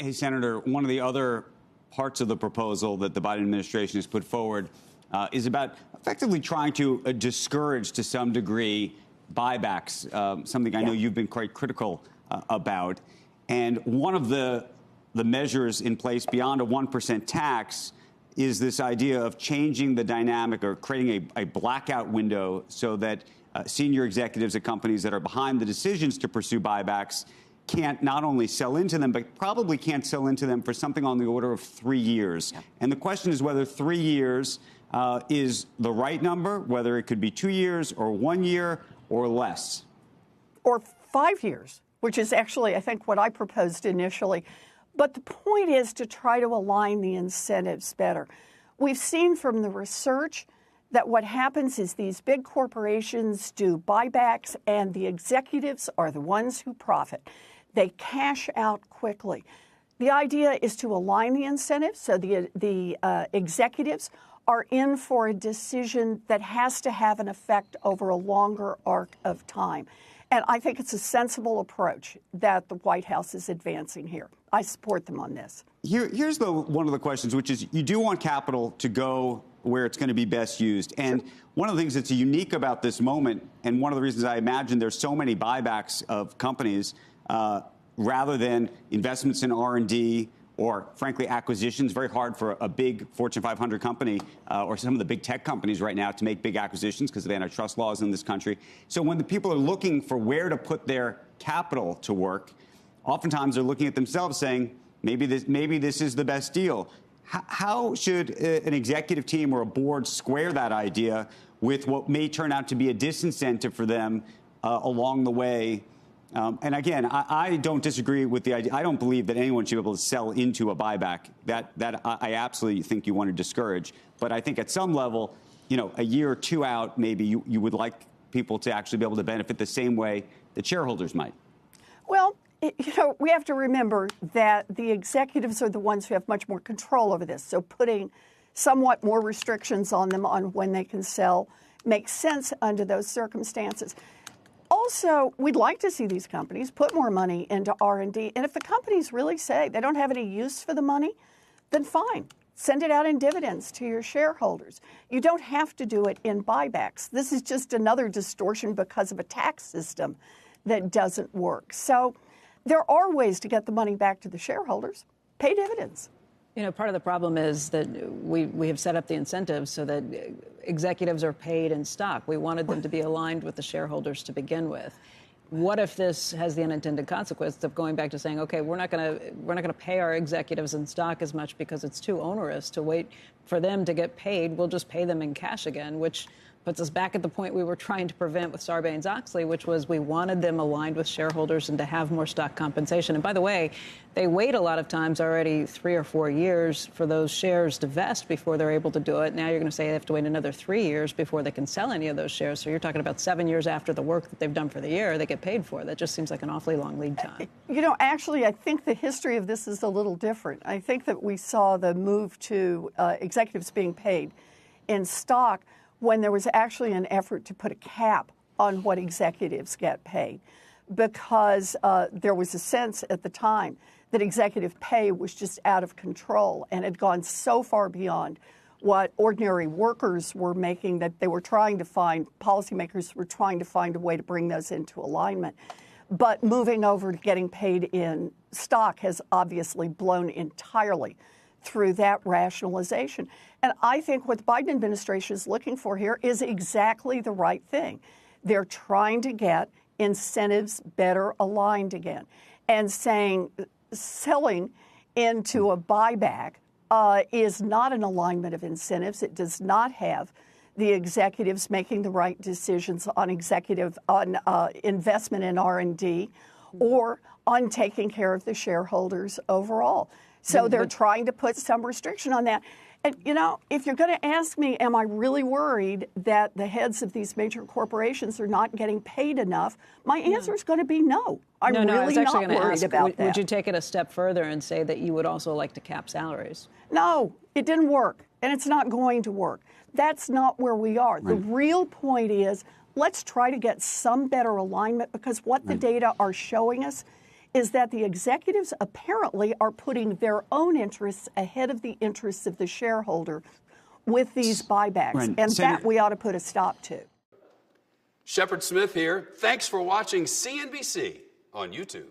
Hey, Senator, one of the other parts of the proposal that the Biden administration has put forward is about effectively trying to discourage, to some degree, buybacks, something I know you've been quite critical about. And one of the measures in place beyond a 1% tax is this idea of changing the dynamic or creating a blackout window so that senior executives at companies that are behind the decisions to pursue buybacks can't not only sell into them, but probably can't sell into them for something on the order of 3 years. Yeah. And the question is whether 3 years is the right number, whether it could be 2 years or 1 year or less. Or 5 years, which is actually, I think, what I proposed initially. But the point is to try to align the incentives better. We've seen from the research that what happens is these big corporations do buybacks and the executives are the ones who profit. They cash out quickly. The idea is to align the incentives so the executives are in for a decision that has to have an effect over a longer arc of time. And I think it's a sensible approach that the White House is advancing here. I support them on this. Here's one of the questions, which is you do want capital to go where it's going to be best used. And one of the things that's unique about this moment, and one of the reasons I imagine there's so many buybacks of companies rather than investments in R&D or, frankly, acquisitions. Very hard for a big Fortune 500 company or some of the big tech companies right now to make big acquisitions because of antitrust laws in this country. So when the people are looking for where to put their capital to work, oftentimes they're looking at themselves saying, maybe this is the best deal. How should an executive team or a board square that idea with what may turn out to be a disincentive for them along the way? And again, I don't disagree with the idea. I don't believe that anyone should be able to sell into a buyback. That I absolutely think you want to discourage. But I think at some level, a year or two out, maybe you would like people to actually be able to benefit the same way that shareholders might. Well, we have to remember that the executives are the ones who have much more control over this. So putting somewhat more restrictions on them on when they can sell makes sense under those circumstances. Also, we'd like to see these companies put more money into R&D. And if the companies really say they don't have any use for the money, then fine. Send it out in dividends to your shareholders. You don't have to do it in buybacks. This is just another distortion because of a tax system that doesn't work. So there are ways to get the money back to the shareholders. Pay dividends. Part of the problem is that we have set up the incentives so that executives are paid in stock. We wanted them to be aligned with the shareholders to begin with. What if this has the unintended consequence of going back to saying, okay, we're not going to pay our executives in stock as much because it's too onerous to wait for them to get paid. We'll just pay them in cash again, which puts us back at the point we were trying to prevent with Sarbanes-Oxley, which was we wanted them aligned with shareholders and to have more stock compensation. And by the way, they wait a lot of times already 3 or 4 years for those shares to vest before they're able to do it. Now you're going to say they have to wait another 3 years before they can sell any of those shares. So you're talking about 7 years after the work that they've done for the year, they get paid for. That just seems like an awfully long lead time. Actually, I think the history of this is a little different. I think that we saw the move to executives being paid in stock when there was actually an effort to put a cap on what executives get paid, because there was a sense at the time that executive pay was just out of control and had gone so far beyond what ordinary workers were making that they were trying to find, policymakers were trying to find a way to bring those into alignment. But moving over to getting paid in stock has obviously blown entirely through that rationalization. And I think what the Biden administration is looking for here is exactly the right thing. They're trying to get incentives better aligned again and saying selling into a buyback is not an alignment of incentives. It does not have the executives making the right decisions on investment in R&D or on taking care of the shareholders overall. So they're trying to put some restriction on that. And, if you're going to ask me, am I really worried that the heads of these major corporations are not getting paid enough? My answer is going to be no. I'm really not worried about that. Would you take it a step further and say that you would also like to cap salaries? No, it didn't work, and it's not going to work. That's not where we are. Right. The real point is let's try to get some better alignment, because what the data are showing us is that the executives apparently are putting their own interests ahead of the interests of the shareholder with these buybacks, right. and that we ought to put a stop to. Shepard Smith here. Thanks for watching CNBC on YouTube.